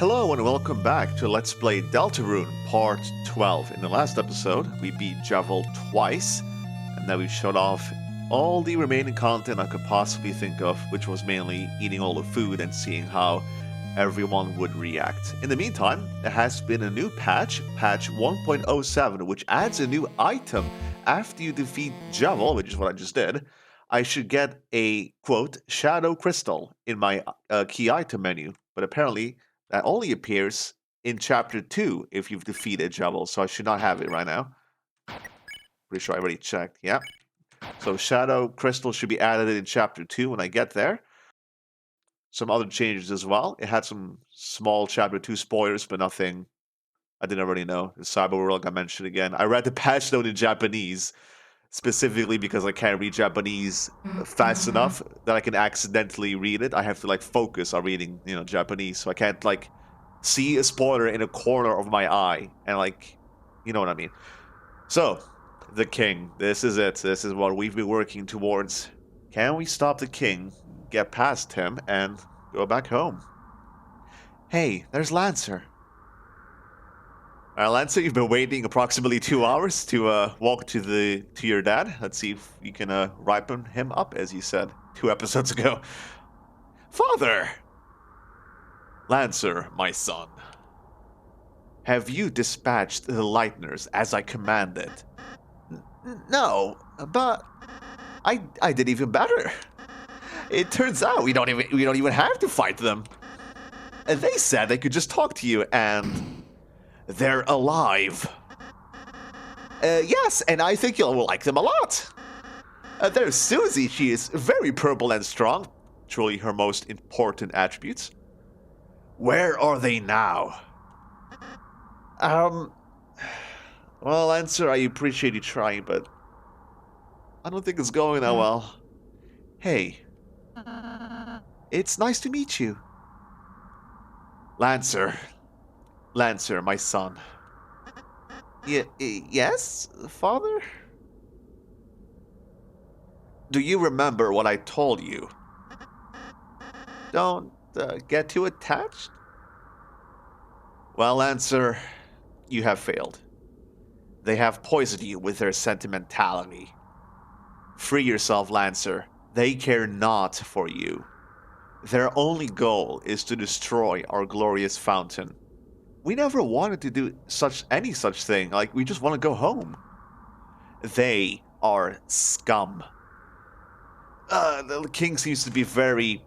Hello and welcome back to Let's Play Deltarune Part 12. In the last episode, we beat Javel twice, and then we showed off all the remaining content I could possibly think of, which was mainly eating all the food and seeing how everyone would react. In the meantime, there has been a new patch, patch 1.07, which adds a new item. After you defeat Javel, which is what I just did, I should get a, quote, shadow crystal in my key item menu, but apparently that only appears in Chapter 2 if you've defeated Javel, so I should not have it right now. Pretty sure I already checked, yeah. So Shadow Crystal should be added in Chapter 2 when I get there. Some other changes as well. It had some small Chapter 2 spoilers, but nothing I didn't already know. The Cyber World got mentioned again. I read the patch note in Japanese, specifically because I can't read Japanese fast enough that I can accidentally read it. I have to focus on reading, Japanese, so I can't see a spoiler in a corner of my eye and you know what I mean. So, the king. This is it. This is what we've been working towards. Can we stop the king, get past him, and go back home? Hey, there's Lancer. Lancer, you've been waiting approximately 2 hours to walk to your dad. Let's see if you can ripen him up, as you said 2 episodes ago. Father! Lancer, my son. Have you dispatched the Lightners as I commanded? No, but I did even better. It turns out we don't even have to fight them. And they said they could just talk to you and they're alive. Yes, and I think you'll like them a lot. There's Susie. She is very purple and strong. Truly her most important attributes. Where are they now? Well, Answer, I appreciate you trying, but I don't think it's going that well. Hey. It's nice to meet you. Lancer, my son. Yes, father? Do you remember what I told you? Don't get too attached? Well, Lancer, you have failed. They have poisoned you with their sentimentality. Free yourself, Lancer. They care not for you. Their only goal is to destroy our glorious fountain. We never wanted to do any such thing. We just want to go home. They are scum. The king seems to be very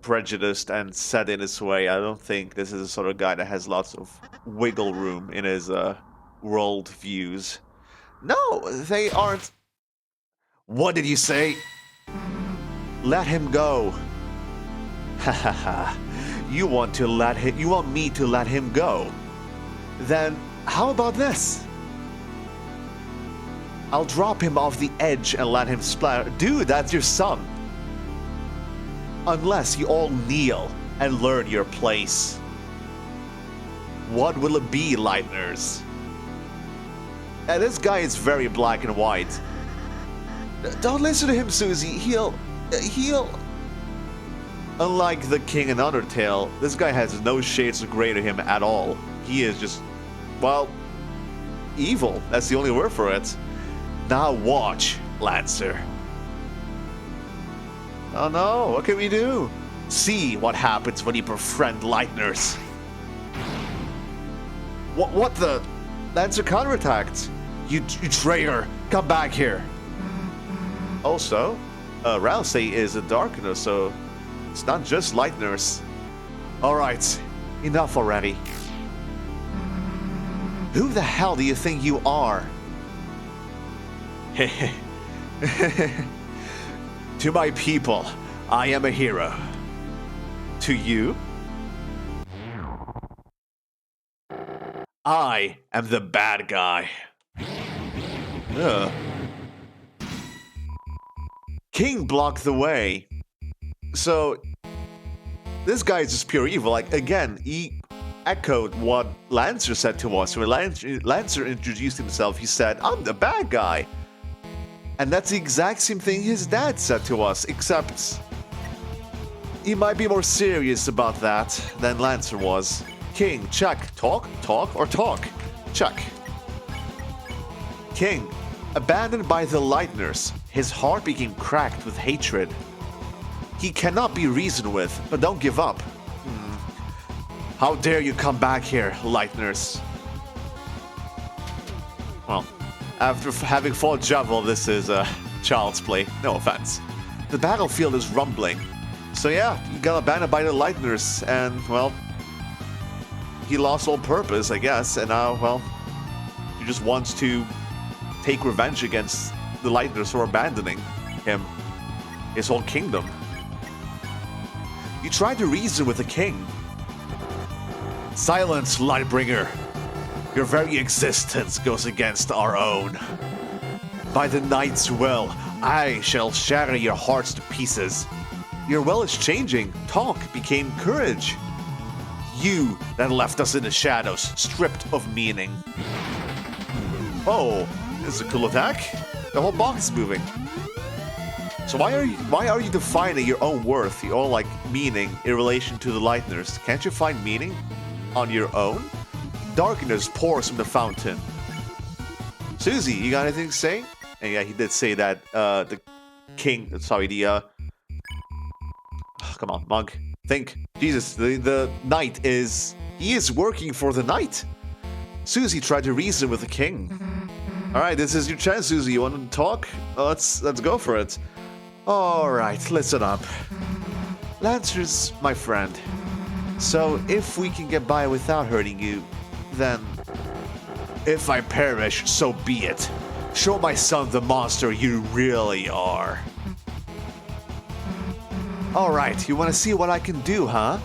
prejudiced and set in his way. I don't think this is the sort of guy that has lots of wiggle room in his world views. No, they aren't. What did you say? Let him go. Ha ha ha. You want me to let him go? Then how about this? I'll drop him off the edge and let him splatter. Dude, that's your son. Unless you all kneel and learn your place. What will it be, Lightners? This guy is very black and white. Don't listen to him, Susie. He'll... Unlike the king in Undertale, this guy has no shades of gray to him at all. He is just, well, evil. That's the only word for it. Now watch, Lancer. Oh no, what can we do? See what happens when you befriend Lightners. What the? Lancer counterattacked. You traitor, come back here. Also, Ralsei is a Darkener, so it's not just Lightners. Alright, enough already. Who the hell do you think you are? To my people, I am a hero. To you? I am the bad guy. King blocked the way. So, this guy is just pure evil. Again, he echoed what Lancer said to us. When Lancer introduced himself, he said, I'm the bad guy. And that's the exact same thing his dad said to us, except he might be more serious about that than Lancer was. King, check. Talk, talk, or talk. Check. King, abandoned by the Lightners, his heart became cracked with hatred. He cannot be reasoned with, but don't give up. How dare you come back here, Lightners? Well, after having fought Javel, this is child's play. No offense. The battlefield is rumbling. So yeah, he got abandoned by the Lightners, and, well, he lost all purpose, I guess, and now, well, he just wants to take revenge against the Lightners for abandoning him, his whole kingdom. You tried to reason with the king. Silence, Lightbringer. Your very existence goes against our own. By the night's will, I shall shatter your hearts to pieces. Your will is changing. Talk became courage. You that left us in the shadows, stripped of meaning. Oh, this is a cool attack. The whole box is moving. So why are you defining your own worth, your own meaning in relation to the Lightners? Can't you find meaning on your own? Darkness pours from the fountain. Susie, you got anything to say? And yeah, he did say that the king, sorry, come on, monk. Think. Jesus, the knight is working for the knight. Susie tried to reason with the king. Alright, this is your chance, Susie. You want to talk? Let's go for it. Alright, listen up. Lancers, my friend. So, if we can get by without hurting you, then... If I perish, so be it. Show my son the monster you really are. Alright, you want to see what I can do, huh?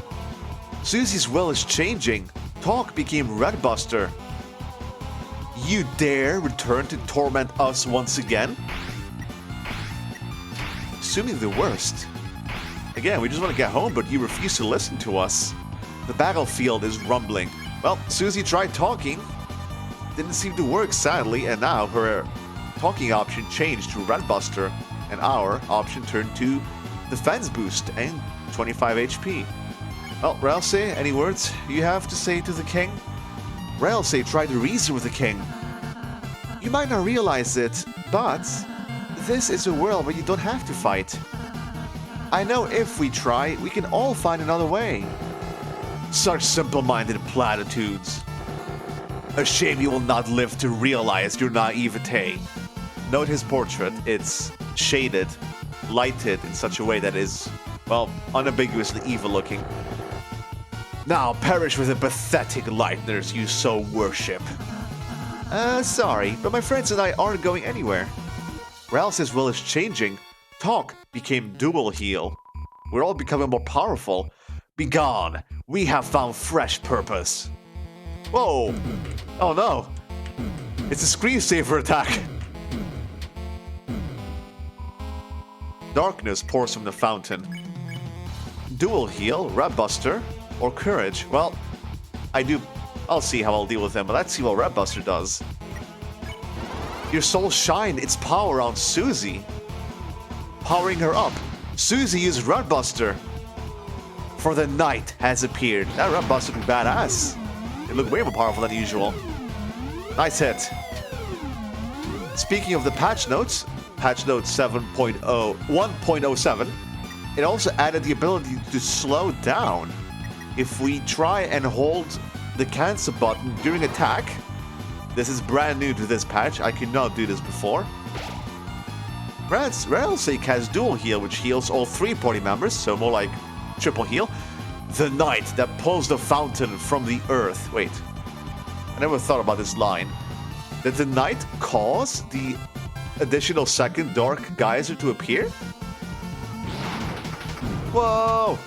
Susie's will is changing. Talk became Redbuster. You dare return to torment us once again? Assuming the worst. Again, we just want to get home, but you refuse to listen to us. The battlefield is rumbling. Well, Susie tried talking. Didn't seem to work, sadly, and now her talking option changed to Redbuster, and our option turned to Defense Boost and 25 HP. Well, Ralsei, any words you have to say to the king? Ralsei tried to reason with the king. You might not realize it, but this is a world where you don't have to fight. I know if we try, we can all find another way. Such simple-minded platitudes. A shame you will not live to realize your naivete. Note his portrait. It's shaded, lighted in such a way that is, well, unambiguously evil-looking. Now perish with the pathetic Lightners you so worship. Sorry, but my friends and I aren't going anywhere. Ralsei's will is changing. Talk became dual heal. We're all becoming more powerful. Begone. We have found fresh purpose. Whoa. Oh no. It's a screensaver attack. Darkness pours from the fountain. Dual heal, Redbuster, or Courage. Well, I'll see how I'll deal with them, but let's see what Redbuster does. Your soul shine its power on Susie. Powering her up. Susie used Redbuster. For the night has appeared. That Redbuster looked badass. It looked way more powerful than usual. Nice hit. Speaking of the patch notes, patch note 1.07, it also added the ability to slow down. If we try and hold the cancel button during attack, this is brand new to this patch, I could not do this before. Ralsei has dual heal, which heals all 3 party members, so more like triple heal. The night that pulls the fountain from the earth. Wait, I never thought about this line. Did the night cause the additional second dark geyser to appear? Whoa!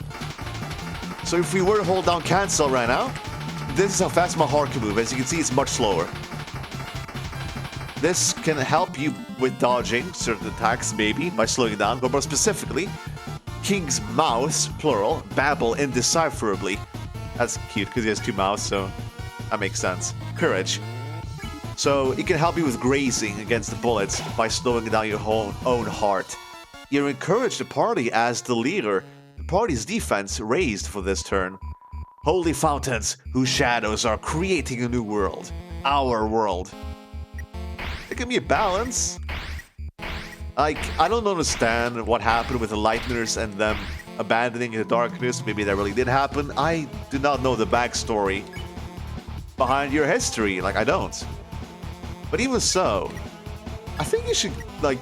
So if we were to hold down cancel right now, this is how fast my heart can move. As you can see, it's much slower. This can help you with dodging certain attacks, maybe, by slowing it down, but more specifically, King's mouths, plural, babble indecipherably. That's cute, because he has 2 mouths, so that makes sense. Courage. So it can help you with grazing against the bullets by slowing down your own heart. You encourage the party as the leader. The party's defense raised for this turn. Holy fountains whose shadows are creating a new world. Our world. Give me a balance. Like, I don't understand what happened with the Lightners and them abandoning the darkness. Maybe that really did happen. I do not know the backstory behind your history. Like, I don't. But even so, I think you should, like,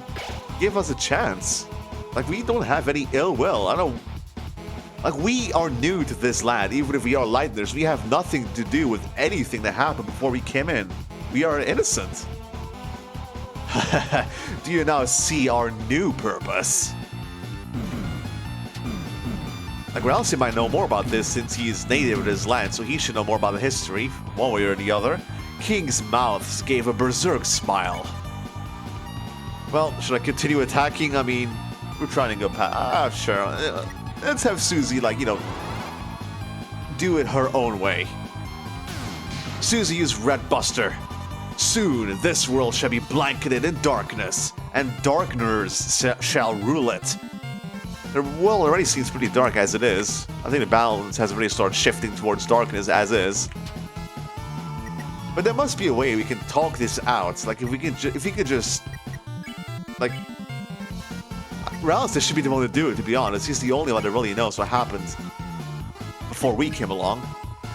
give us a chance. Like, we don't have any ill will. I don't... Like, we are new to this land. Even if we are Lightners, we have nothing to do with anything that happened before we came in. We are innocent. Do you now see our new purpose? Like, Ralsei might know more about this since he is native to his land, so he should know more about the history, one way or the other. King's mouth gave a berserk smile. Well, should I continue attacking? I mean, we're trying to go past. Sure. Let's have Susie, like, you know, do it her own way. Susie used Red Buster. Soon, this world shall be blanketed in darkness, and darkners shall rule it. The world already seems pretty dark as it is. I think the balance has already started shifting towards darkness as is. But there must be a way we can talk this out. Like, if we could just, like, Ralsei should be the one to do it, to be honest. He's the only one that really knows what happened before we came along.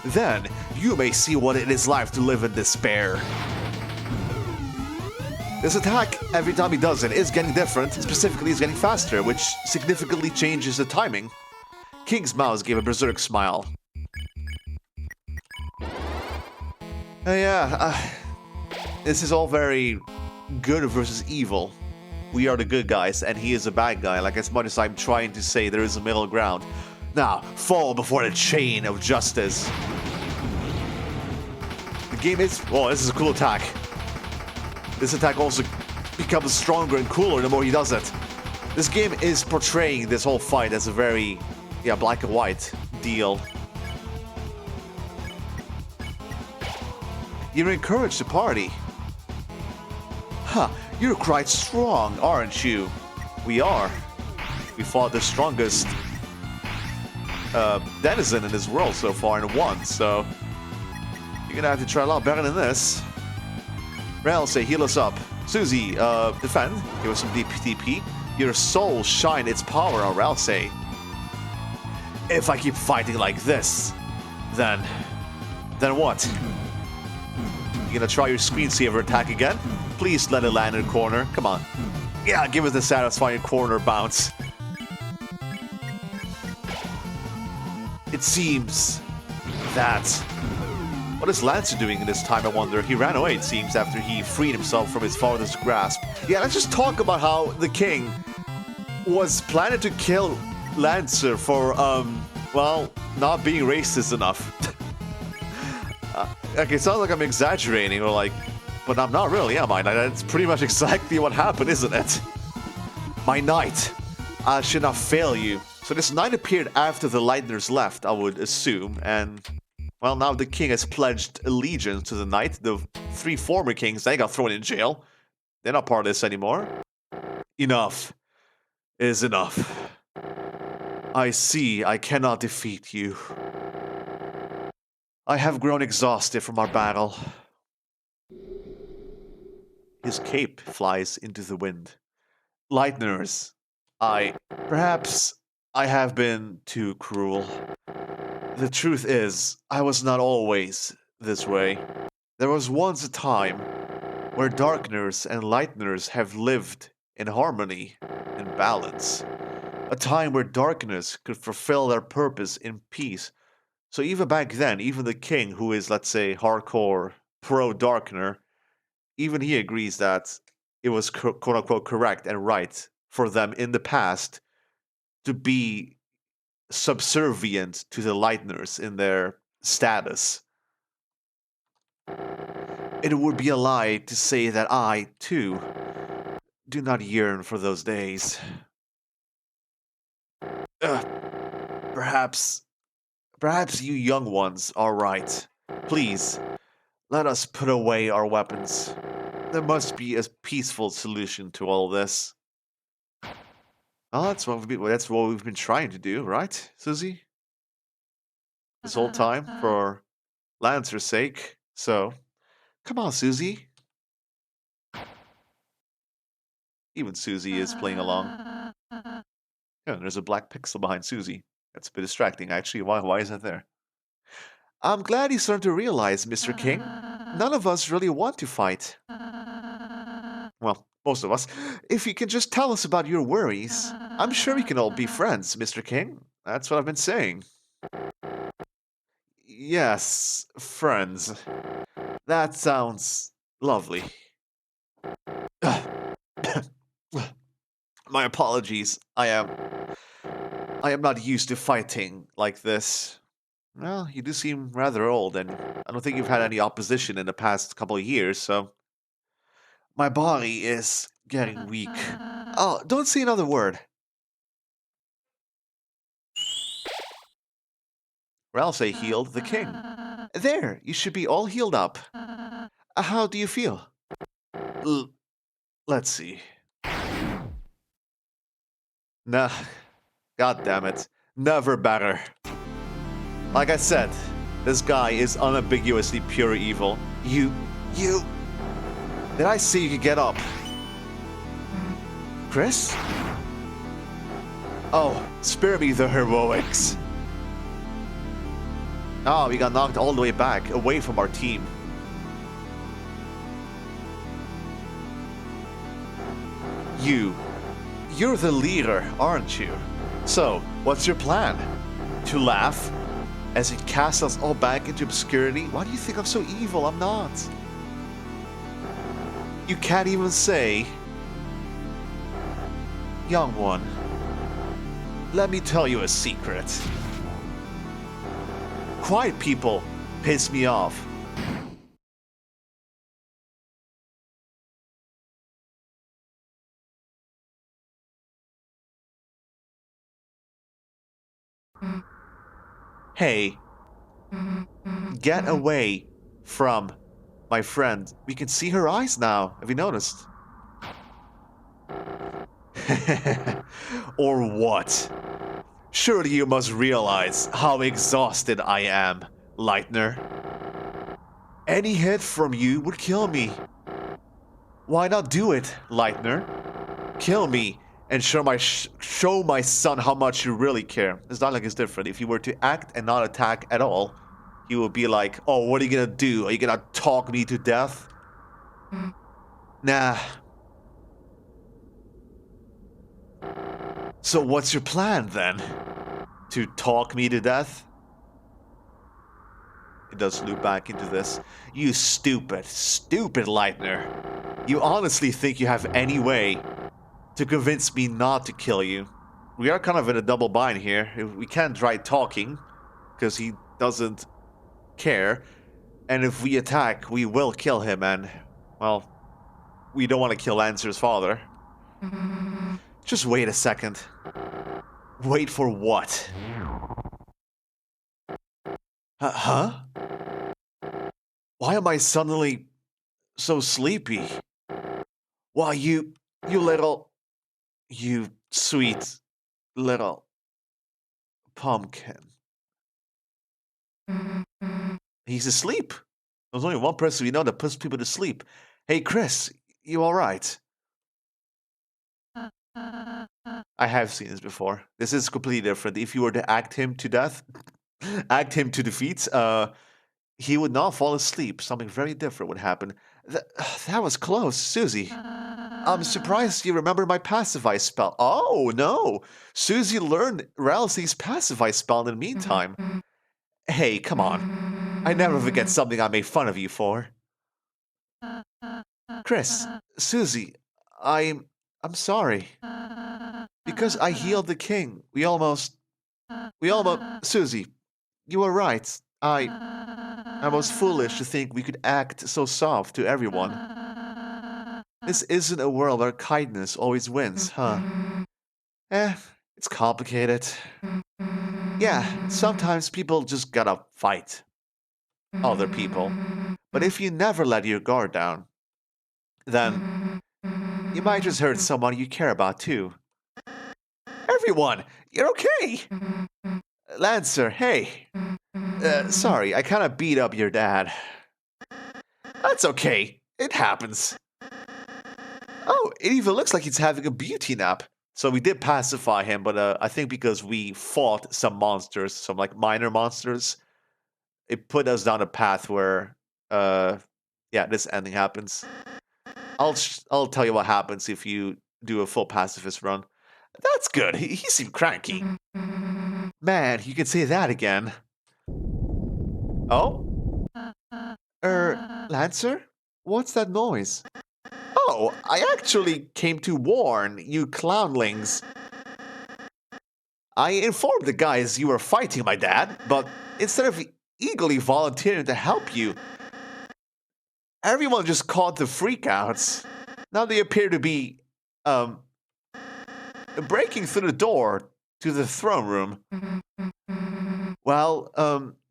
Then, you may see what it is like to live in despair. This attack, every time he does it, is getting different. Specifically, it's getting faster, which significantly changes the timing. King's mouse gave a berserk smile. This is all very good versus evil. We are the good guys, and he is a bad guy. Like, as much as I'm trying to say there is a middle ground. Now, fall before the chain of justice. The game is... Oh, this is a cool attack. This attack also becomes stronger and cooler the more he does it. This game is portraying this whole fight as a very, black and white deal. You're encouraged to party. Huh, you're quite strong, aren't you? We are. We fought the strongest denizen in this world so far and won, so you're gonna have to try a lot better than this. Ralsei, heal us up. Susie, defend. Give us some DP. Your soul shine its power on Ralsei. If I keep fighting like this, then what? You gonna try your screensaver attack again? Please let it land in the corner. Come on. Yeah, give us the satisfying corner bounce. It seems that... What is Lancer doing in this time, I wonder? He ran away, it seems, after he freed himself from his father's grasp. Yeah, let's just talk about how the king was planning to kill Lancer for, well, not being racist enough. Okay, it sounds like I'm exaggerating, or like... But I'm not really, am I? That's pretty much exactly what happened, isn't it? My knight, I should not fail you. So this knight appeared after the Lightners left, I would assume, and... Well, now the king has pledged allegiance to the knight. The 3 former kings, they got thrown in jail. They're not part of this anymore. Enough is enough. I see I cannot defeat you. I have grown exhausted from our battle. His cape flies into the wind. Lightners, perhaps I have been too cruel. The truth is, I was not always this way. There was once a time where darkners and lightners have lived in harmony and balance. A time where darkness could fulfill their purpose in peace. So even back then, even the king, who is, let's say, hardcore pro-darkner, even he agrees that it was quote-unquote correct and right for them in the past to be subservient to the Lightners in their status. It would be a lie to say that I, too, do not yearn for those days. Perhaps you young ones are right. Please, let us put away our weapons. There must be a peaceful solution to all this. Well, that's what we've been trying to do, right, Susie? this whole time for Lancer's sake. So, come on, Susie. Even Susie is playing along. Yeah, there's a black pixel behind Susie. That's a bit distracting, actually. Why is that there? I'm glad you're starting to realize, Mr. King. None of us really want to fight. Well, most of us. If you can just tell us about your worries, I'm sure we can all be friends, Mr. King. That's what I've been saying. Yes, friends. That sounds lovely. My apologies. I am not used to fighting like this. Well, you do seem rather old, and I don't think you've had any opposition in the past couple of years, so... My body is getting weak. Oh, don't say another word. Ralsei healed the king. There, you should be all healed up. How do you feel? Let's see. Nah, god damn it. Never better. Like I said, this guy is unambiguously pure evil. You... Did I say you could get up? Kris? Oh, spare me the heroics. Oh, we got knocked all the way back, away from our team. You're the leader, aren't you? So, what's your plan? To laugh? As he casts us all back into obscurity? Why do you think I'm so evil? I'm not. You can't even say... Young one, let me tell you a secret. Quiet people piss me off. Hey, get away from my friend. We can see her eyes now. Have you noticed? Or what? Surely you must realize how exhausted I am, Lightner. Any hit from you would kill me. Why not do it, Lightner? Kill me and show my son how much you really care. His dialogue is different. If you were to act and not attack at all, he would be like, oh, what are you gonna do? Are you gonna talk me to death? Nah. So what's your plan, then? To talk me to death? It does loop back into this. You stupid Lightner. You honestly think you have any way to convince me not to kill you? We are kind of in a double bind here. We can't try talking, because he doesn't care. And if we attack, we will kill him, and, well, we don't want to kill Lancer's father. Just wait a second. Wait for what? Huh? Why am I suddenly so sleepy? Why, you sweet little pumpkin. He's asleep. There's only one person we know that puts people to sleep. Hey, Kris, you alright? I have seen this before. This is completely different. If you were to act him to death, act him to defeat, he would not fall asleep. Something very different would happen. That was close, Susie. I'm surprised you remember my pacify spell. Oh, no. Susie learned Ralsei's pacify spell in the meantime. Hey, come on. I never forget something I made fun of you for. Kris, Susie, I'm sorry. Because I healed the king. We almost... Susie, you were right. I was foolish to think we could act so soft to everyone. This isn't a world where kindness always wins, huh? It's complicated. Yeah, sometimes people just gotta fight other people. But if you never let your guard down, then you might just hurt someone you care about too. Everyone, you're okay! Lancer, hey! Sorry, I kind of beat up your dad. That's okay. It happens. Oh, it even looks like he's having a beauty nap. So we did pacify him, but I think because we fought some monsters, some like minor monsters, it put us down a path where, yeah, this ending happens. I'll tell you what happens if you do a full pacifist run. That's good. He seemed cranky. Man, you can say that again. Oh? Lancer? What's that noise? Oh, I actually came to warn you clownlings. I informed the guys you were fighting my dad, but instead of eagerly volunteering to help you, everyone just caught the freakouts. Now they appear to be, breaking through the door to the throne room. Well,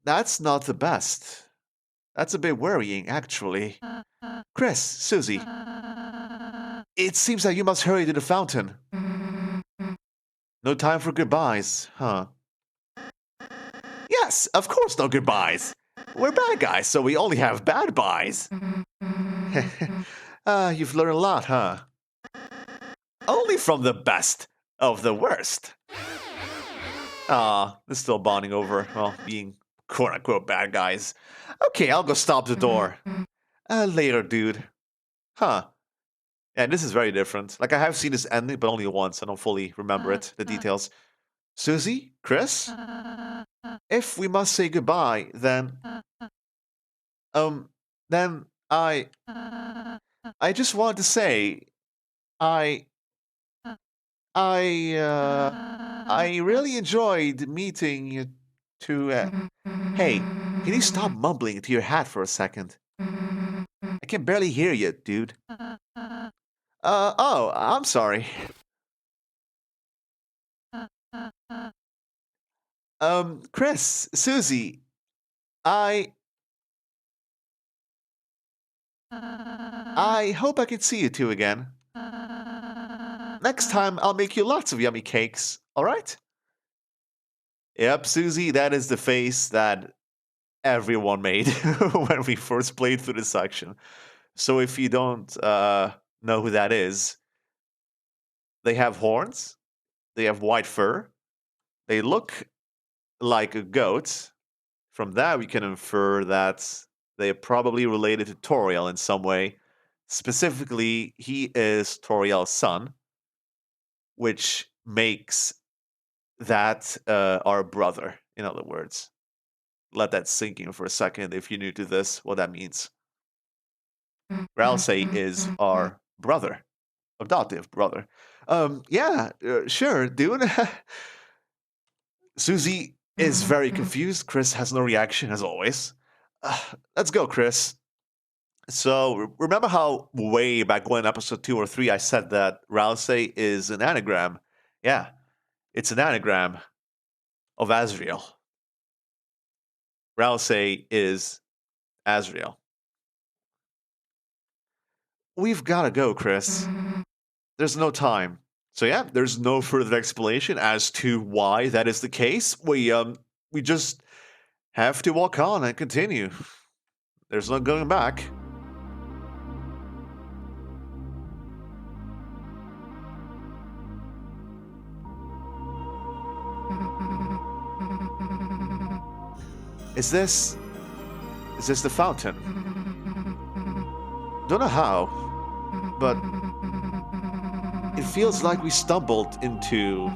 that's not the best. That's a bit worrying, actually. Kris, Susie, it seems that you must hurry to the fountain. No time for goodbyes, huh? Yes, of course no goodbyes. We're bad guys, so we only have bad byes. You've learned a lot, huh? Only from the best of the worst. They're still bonding over, well, being quote-unquote bad guys. Okay, I'll go stop the door. Later, dude. Huh. Yeah, this is very different. Like, I have seen this ending, but only once. I don't fully remember it, the details. Susie? Kris? If we must say goodbye, then I just wanted to say, I really enjoyed meeting you two. Hey, can you stop mumbling into your hat for a second? I can barely hear you, dude. Oh, I'm sorry. Kris, Susie, I hope I can see you two again. Next time, I'll make you lots of yummy cakes, alright? Yep, Susie, that is the face that everyone made when we first played through this section. So if you don't know who that is, they have horns, they have white fur, they look like a goat. From that, we can infer that they are probably related to Toriel in some way. Specifically, he is Toriel's son, which makes that our brother, in other words. Let that sink in for a second if you're new to this, what that means. Ralsei is our brother, adoptive brother. Yeah, sure, dude. Susie is very confused. Kris has no reaction, as always. Let's go, Kris. So, remember how way back when, episode 2 or 3, I said that Ralsei is an anagram? Yeah, it's an anagram of Asriel. Ralsei is Asriel. We've gotta go, Kris. There's no time. So yeah, there's no further explanation as to why that is the case. We just have to walk on and continue. There's no going back. Is this the fountain? Don't know how, but it feels like we stumbled into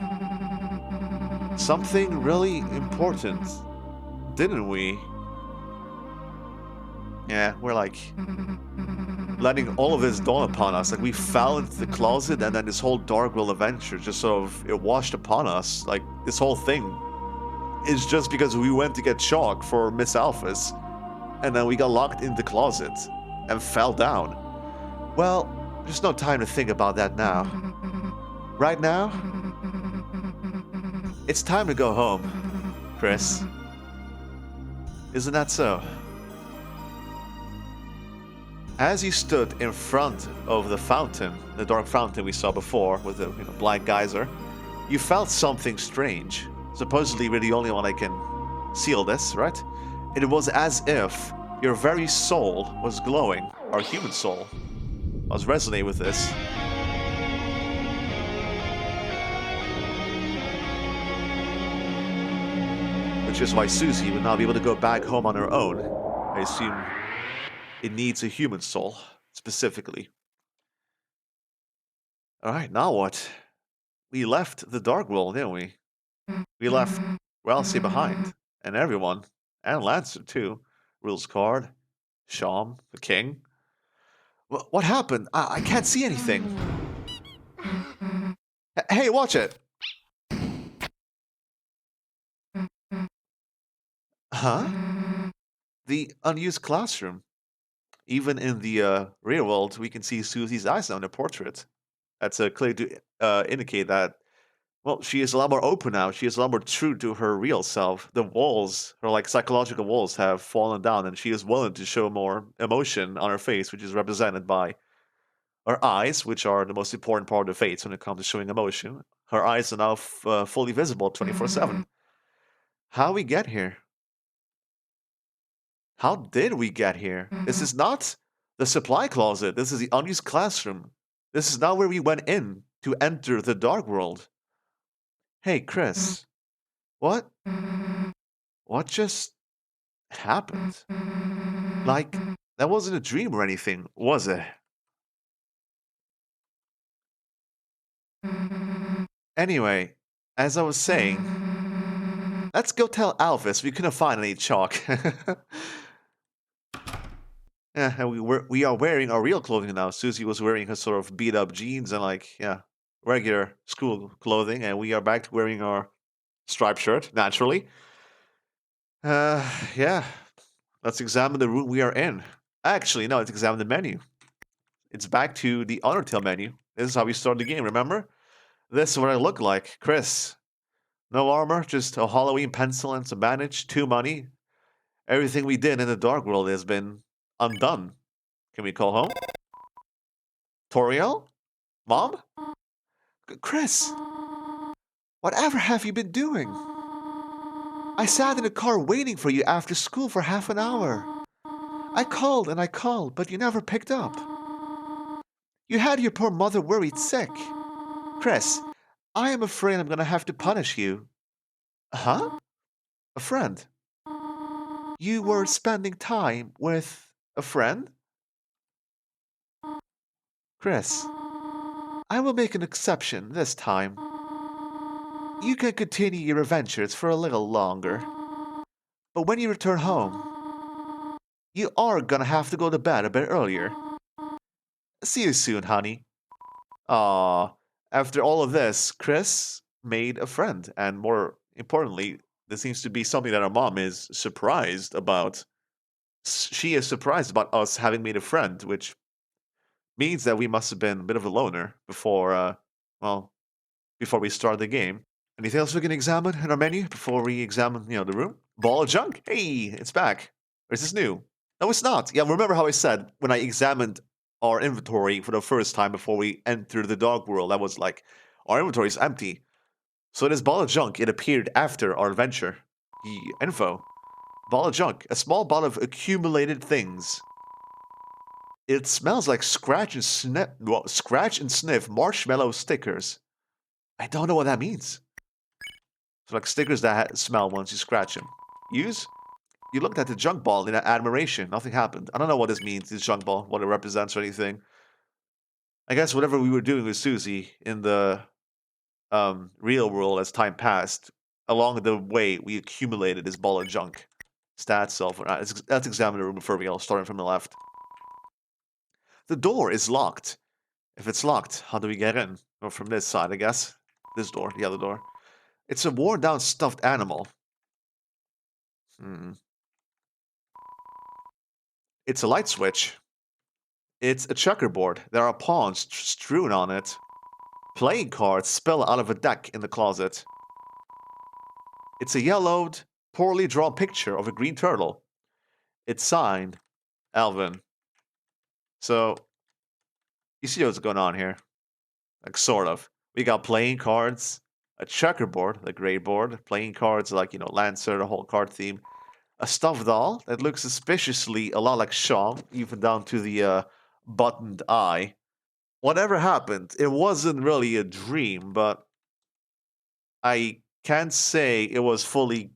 something really important, didn't we? Yeah, we're like letting all of this dawn upon us. Like we fell into the closet and then this whole dark world adventure just sort of, it washed upon us. Like this whole thing is just because we went to get chalk for Miss Alphys and then we got locked in the closet and fell down. Well, there's no time to think about that now. Right now, it's time to go home, Kris. Isn't that so? As you stood in front of the fountain, the dark fountain we saw before with the black geyser, you felt something strange. Supposedly we're the only one that can seal this, right? It was as if your very soul was glowing, our human soul. I was resonating with this. Which is why Susie would not be able to go back home on her own. I assume it needs a human soul, specifically. Alright, now what? We left the Dark World, didn't we? We left Ralsei behind. And everyone. And Lancer, too. Rules card. Sham, the king. What happened? I can't see anything. Hey, watch it! Huh? The unused classroom. Even in the real world, we can see Susie's eyes on the portrait. That's clear to indicate that, well, she is a lot more open now. She is a lot more true to her real self. The walls, her like psychological walls, have fallen down, and she is willing to show more emotion on her face, which is represented by her eyes, which are the most important part of the face when it comes to showing emotion. Her eyes are now fully visible 24/7. How we get here? How did we get here? This is not the supply closet. This is the unused classroom. This is not where we went in to enter the dark world. Hey, Kris, what? What just happened? Like, that wasn't a dream or anything, was it? Anyway, as I was saying, let's go tell Alphys we couldn't find any chalk. Yeah, and we are wearing our real clothing now. Susie was wearing her sort of beat up jeans and regular school clothing, and we are back to wearing our striped shirt, naturally. Yeah. Let's examine the room we are in. Actually, no, let's examine the menu. It's back to the Undertale menu. This is how we start the game, remember? This is what I look like. Kris. No armor, just a Halloween pencil and some bandage, 2 money. Everything we did in the Dark World has been undone. Can we call home? Toriel? Mom? Kris! Whatever have you been doing? I sat in the car waiting for you after school for half an hour. I called and I called, but you never picked up. You had your poor mother worried sick. Kris, I am afraid I'm gonna have to punish you. Huh? A friend? You were spending time with a friend? Kris, I will make an exception this time. You can continue your adventures for a little longer. But when you return home, you are gonna have to go to bed a bit earlier. See you soon, honey. Ah, after all of this, Kris made a friend, and more importantly, this seems to be something that our mom is surprised about. She is surprised about us having made a friend, which means that we must have been a bit of a loner before, before we start the game. Anything else we can examine in our menu before we examine, the room? Ball of junk. Hey, it's back. Or is this new? No, it's not. Yeah, remember how I said when I examined our inventory for the first time before we entered the dark world, that was like, our inventory is empty. So this ball of junk, it appeared after our adventure. Info. Ball of junk. A small ball of accumulated things. It smells like scratch and sniff marshmallow stickers. I don't know what that means. It's like stickers that smell once you scratch them. Use? You looked at the junk ball in admiration. Nothing happened. I don't know what this means, this junk ball, what it represents or anything. I guess whatever we were doing with Susie in the real world as time passed, along the way we accumulated this ball of junk. Stats, self. Let's examine the room before we go, starting from the left. The door is locked. If it's locked, how do we get in? Or from this side, I guess. This door, the other door. It's a worn down stuffed animal. It's a light switch. It's a checkerboard. There are pawns strewn on it. Playing cards spill out of a deck in the closet. It's a yellowed, poorly drawn picture of a green turtle. It's signed, Alvin. So, you see what's going on here? Like, sort of. We got playing cards. a checkerboard, the gray board, playing cards like, Lancer, the whole card theme, a stuffed doll that looks suspiciously a lot like Shaw, even down to the buttoned eye. Whatever happened, it wasn't really a dream, but I can't say it was fully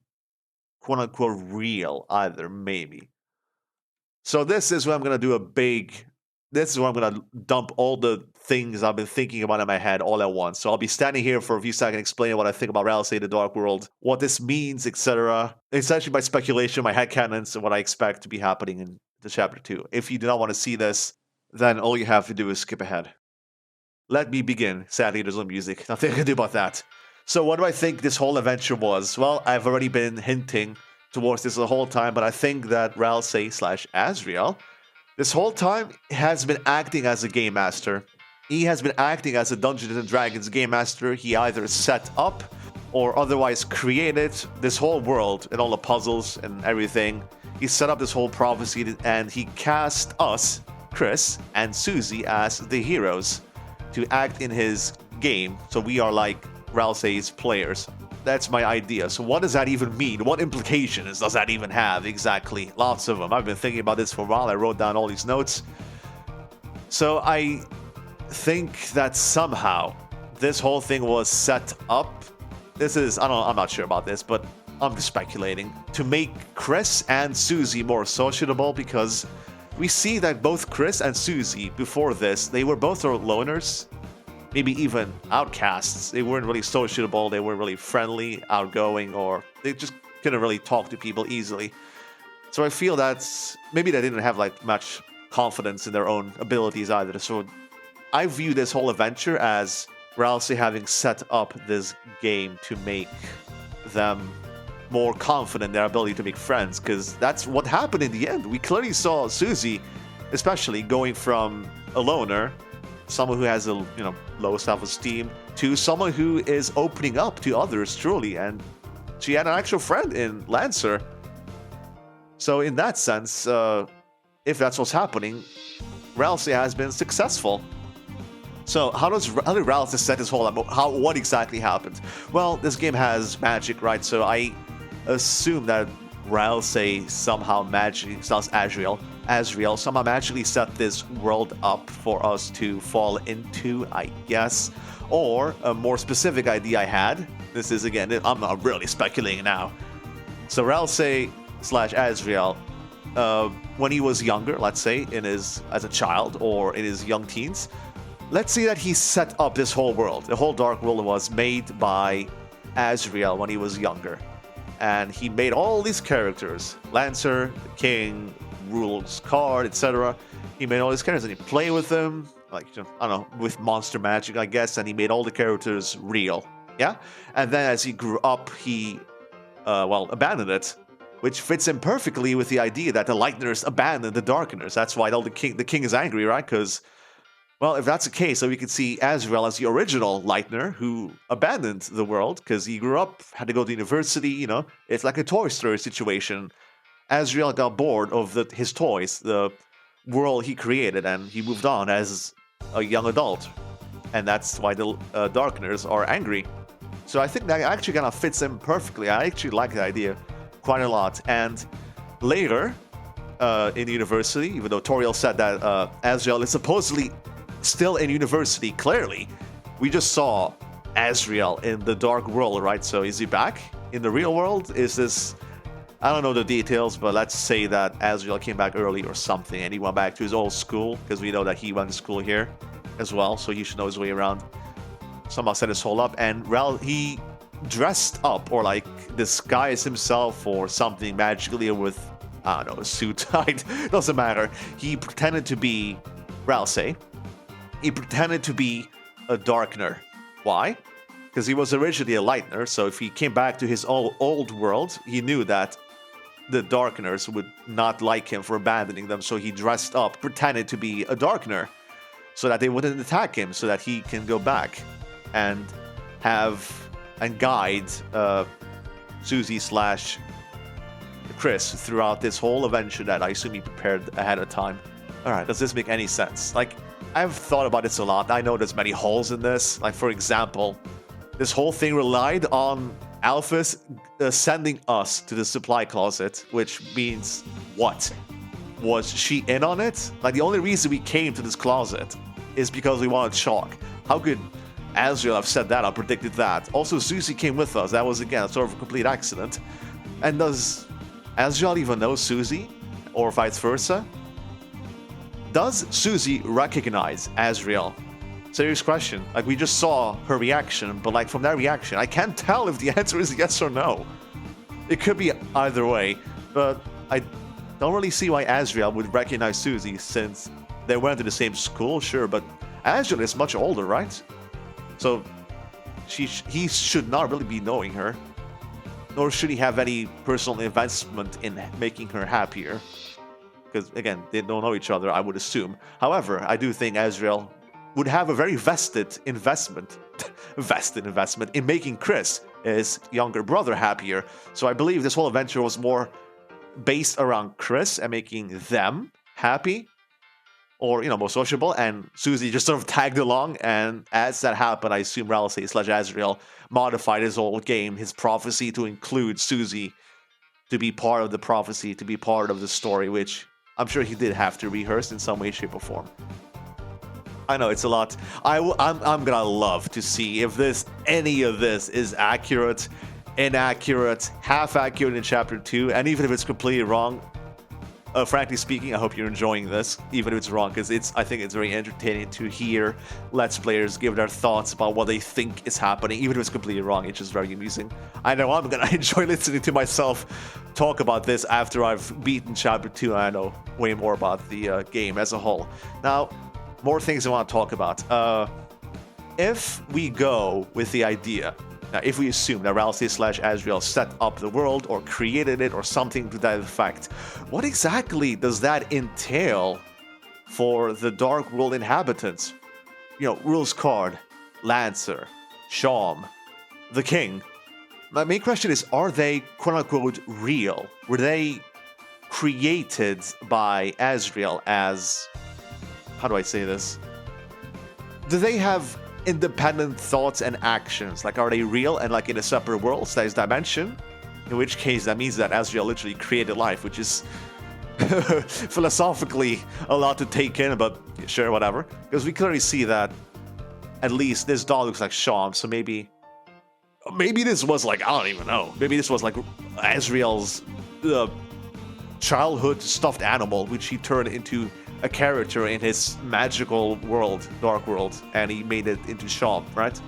quote unquote real either, maybe. So this is where I'm gonna do this is where I'm gonna dump all the things I've been thinking about in my head all at once. So I'll be standing here for a few seconds explaining what I think about Ralsei, the Dark World, what this means, etc. It's actually my speculation, my headcanons, and what I expect to be happening in the chapter 2. If you do not want to see this, then all you have to do is skip ahead. Let me begin. Sadly, there's no music. Nothing I can do about that. So what do I think this whole adventure was? Well, I've already been hinting towards this the whole time, but I think that Ralsei / Asriel, this whole time, has been acting as a game master. He has been acting as a Dungeons and Dragons game master. He either set up or otherwise created this whole world and all the puzzles and everything. He set up this whole prophecy and he cast us, Kris and Susie, as the heroes to act in his game. So we are like Ralsei's players. That's my idea. So what does that even mean? What implications does that even have exactly? Lots of them. I've been thinking about this for a while. I wrote down all these notes. So I think that somehow this whole thing was set up. I'm not sure about this, but I'm just speculating, to make Kris and Susie more sociable, because we see that both Kris and Susie, before this, they were both loners, maybe even outcasts. They weren't really sociable, they weren't really friendly, outgoing, or they just couldn't really talk to people easily. So I feel that maybe they didn't have like much confidence in their own abilities either. So I view this whole adventure as Ralsei having set up this game to make them more confident in their ability to make friends, because that's what happened in the end. We clearly saw Susie, especially, going from a loner, someone who has a low self-esteem, to someone who is opening up to others truly, and she had an actual friend in Lancer. So in that sense, if that's what's happening, Ralsei has been successful. So how did Ralsei set this whole up? What exactly happened? Well, this game has magic, right? So I assume that Ralsei somehow magically, Asriel somehow magically set this world up for us to fall into, I guess. Or a more specific idea I had, this is again, I'm not really speculating now. So Ralsei / Asriel, when he was younger, let's say as a child or in his young teens, let's say that he set up this whole world. The whole Dark World was made by Asriel when he was younger. And he made all these characters, Lancer, the King, Rules Card, etc. He made all these characters and he played with them, like, I don't know, with monster magic, I guess, and he made all the characters real, yeah? And then as he grew up, he, abandoned it, which fits in perfectly with the idea that the Lightners abandoned the Darkeners. That's why the king is angry, right? Because, well, if that's the case, so we could see Asriel as the original Lightner who abandoned the world because he grew up, had to go to university, It's like a Toy Story situation. Asriel got bored of his toys, the world he created, and he moved on as a young adult. And that's why the Darkeners are angry. So I think that actually kind of fits in perfectly. I actually like the idea quite a lot. And later, in university, even though Toriel said that Asriel is supposedly still in university, clearly, we just saw Asriel in the Dark World, right? So is he back in the real world? Is this... I don't know the details, but let's say that Asriel came back early or something, and he went back to his old school, because we know that he went to school here as well, so he should know his way around. Somehow set his whole up, and he dressed up, or like disguised himself or something magically with, I don't know, a suit. Doesn't matter. He pretended to be Ralsei. He pretended to be a Darkener. Why? Because he was originally a Lightner, so if he came back to his old world, he knew that the Darkeners would not like him for abandoning them, so he dressed up, pretended to be a Darkener, so that they wouldn't attack him, so that he can go back and guide Susie / Kris throughout this whole adventure that I assume he prepared ahead of time. Alright, does this make any sense? Like, I've thought about this a lot. I know there's many holes in this. Like, for example, this whole thing relied on Alphys sending us to the supply closet, which means what? Was she in on it? Like, the only reason we came to this closet is because we wanted chalk. How could Asriel have said that or predicted that? Also, Susie came with us. That was, again, sort of a complete accident. And does Asriel even know Susie? Or vice versa? Does Susie recognize Asriel? Serious question. Like, we just saw her reaction, but like from that reaction, I can't tell if the answer is yes or no. It could be either way, but I don't really see why Asriel would recognize Susie since they went to the same school, sure, but Asriel is much older, right? So he should not really be knowing her, nor should he have any personal investment in making her happier. Because, again, they don't know each other, I would assume. However, I do think Asriel would have a very vested investment in making Kris, his younger brother, happier. So I believe this whole adventure was more based around Kris and making them happy, or, more sociable, and Susie just sort of tagged along, and as that happened, I assume Ralsei / Asriel modified his whole game, his prophecy, to include Susie to be part of the prophecy, to be part of the story, which I'm sure he did have to rehearse in some way, shape, or form. I know it's a lot. I'm gonna love to see if any of this is accurate, inaccurate, half accurate in chapter 2, and even if it's completely wrong. Frankly speaking, I hope you're enjoying this, even if it's wrong, because I think it's very entertaining to hear Let's Players give their thoughts about what they think is happening, even if it's completely wrong. It's just very amusing. I know I'm gonna enjoy listening to myself talk about this after I've beaten chapter 2, and I know way more about the game as a whole. Now, more things I want to talk about. If we go with the idea, now if we assume that Ralsei / Asriel set up the world or created it or something to that effect, what exactly does that entail for the Dark World inhabitants? Rules card, Lancer, Sham, the King. My main question is, are they quote-unquote real? Were they created by Asriel as... how do I say this? Do they have independent thoughts and actions? Like, are they real and like in a separate world, slash dimension? In which case, that means that Asriel literally created life, which is philosophically a lot to take in, but sure, whatever. Because we clearly see that at least this doll looks like Sham, so maybe this was like, I don't even know. Maybe this was like Asriel's childhood stuffed animal, which he turned into a character in his magical world, Dark World, and he made it into Sham, right?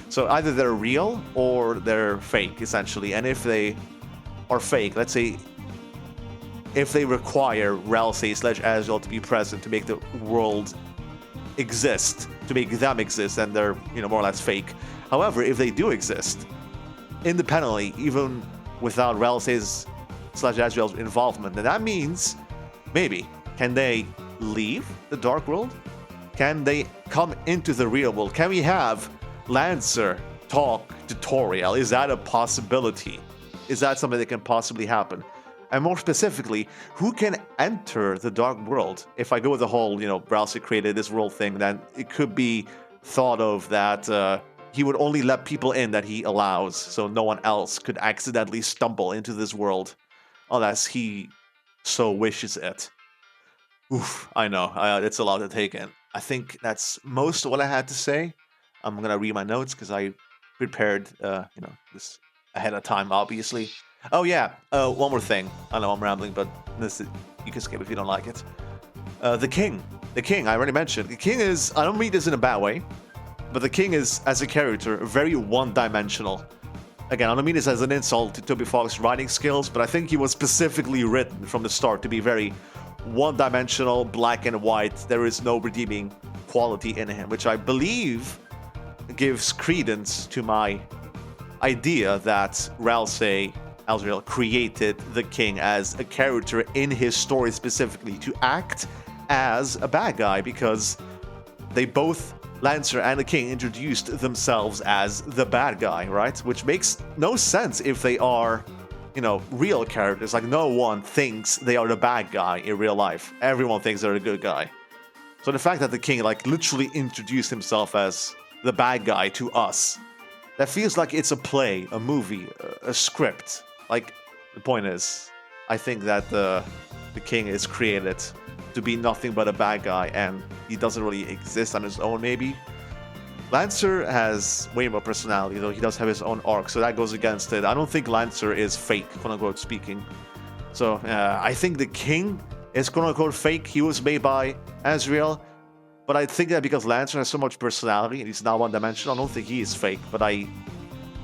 So either they're real or they're fake, essentially. And if they are fake, let's say, if they require Ralsei / Asriel to be present to make the world exist, to make them exist, then they're, more or less fake. However, if they do exist independently, even without Ralsei's / Asriel's involvement, then that means, maybe, can they leave the Dark World? Can they come into the real world? Can we have Lancer talk to Toriel? Is that a possibility? Is that something that can possibly happen? And more specifically, who can enter the Dark World? If I go with the whole, Ralsei created this world thing, then it could be thought of that he would only let people in that he allows, so no one else could accidentally stumble into this world unless he so wishes it. Oof, I know, it's a lot to take in. I think that's most of what I had to say. I'm gonna read my notes because I prepared, this ahead of time, obviously. Oh yeah, one more thing. I know I'm rambling, but you can skip if you don't like it. The King, I already mentioned. The King is, I don't mean this in a bad way, but the King is, as a character, very one-dimensional. Again, I don't mean this as an insult to Toby Fox's writing skills, but I think he was specifically written from the start to be very one-dimensional, black and white. There is no redeeming quality in him, which I believe gives credence to my idea that Asriel created the King as a character in his story specifically to act as a bad guy, because they both, Lancer and the King, introduced themselves as the bad guy, right? Which makes no sense if they are, real characters. Like, no one thinks they are the bad guy in real life. Everyone thinks they're the good guy. So the fact that the King, literally introduced himself as the bad guy to us that feels like it's a play, a movie, a script. Like, the point is, I think that the king is created to be nothing but a bad guy, and he doesn't really exist on his own, maybe. Lancer has way more personality, though he does have his own arc, so that goes against it. I don't think Lancer is fake, quote-unquote speaking. So, I think the king is quote-unquote fake. He was made by Asriel, but I think that because Lancer has so much personality and he's not one-dimensional, I don't think he is fake, but I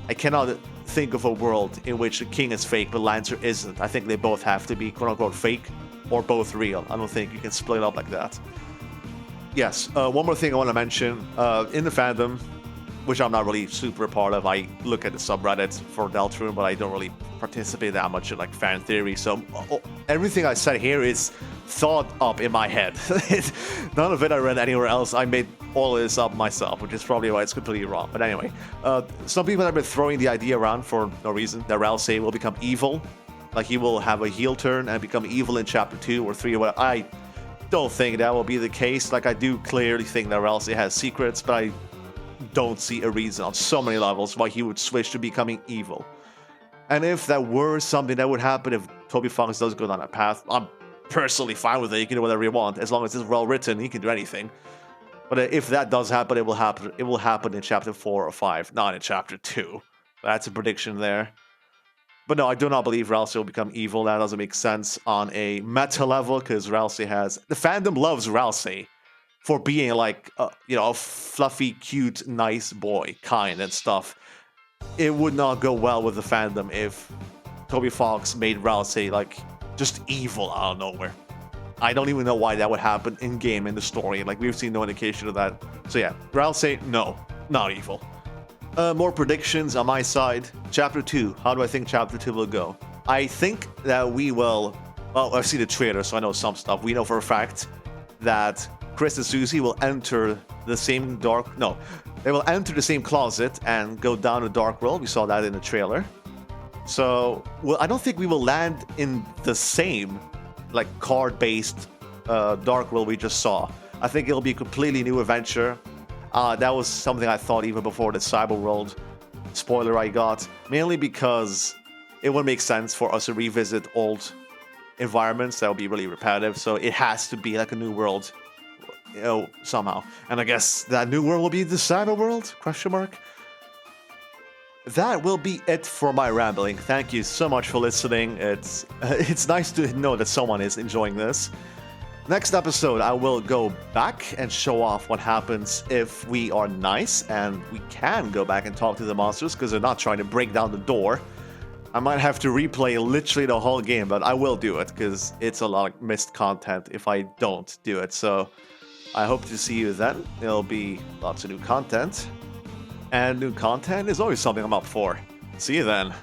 cannot think of a world in which the king is fake, but Lancer isn't. I think they both have to be quote-unquote fake, or both real. I don't think you can split it up like that. Yes, one more thing I want to mention. In the fandom, which I'm not really super part of, I look at the subreddit for Deltarune, but I don't really participate that much in like fan theory. So everything I said here is thought up in my head. None of it I read anywhere else. I made all of this up myself, which is probably why it's completely wrong. But anyway, some people have been throwing the idea around for no reason that Ralsei will become evil. Like he will have a heel turn and become evil in chapter 2 or 3 or whatever. I don't think that will be the case. Like, I do clearly think that Ralsei has secrets, but I don't see a reason on so many levels why he would switch to becoming evil. And if that were something that would happen, if Toby Fox does go down that path, I'm personally fine with it. You can do whatever you want. As long as it's well written, he can do anything. But if that does happen, it will happen. It will happen in chapter 4 or 5, not in chapter 2. That's a prediction there. But no, I do not believe Ralsei will become evil. That doesn't make sense on a meta level, because Ralsei has... The fandom loves Ralsei for being like, a fluffy, cute, nice boy, kind and stuff. It would not go well with the fandom if Toby Fox made Ralsei, like, just evil out of nowhere. I don't even know why that would happen in-game in the story. Like, we've seen no indication of that. So yeah, Ralsei, no, not evil. More predictions on my side. Chapter 2. How do I think Chapter 2 will go? I think that we will... Well, I've seen the trailer, so I know some stuff. We know for a fact that Kris and Susie will enter the same dark... No, they will enter the same closet and go down a dark world. We saw that in the trailer. So, well, I don't think we will land in the same, like, card-based dark world we just saw. I think it'll be a completely new adventure. That was something I thought even before the Cyber World spoiler I got, mainly because it wouldn't make sense for us to revisit old environments. That would be really repetitive, so it has to be like a new world, somehow. And I guess that new world will be the Cyber World? Question mark. That will be it for my rambling. Thank you so much for listening. It's nice to know that someone is enjoying this. Next episode, I will go back and show off what happens if we are nice and we can go back and talk to the monsters because they're not trying to break down the door. I might have to replay literally the whole game, but I will do it because it's a lot of missed content if I don't do it. So I hope to see you then. There'll be lots of new content. And new content is always something I'm up for. See you then.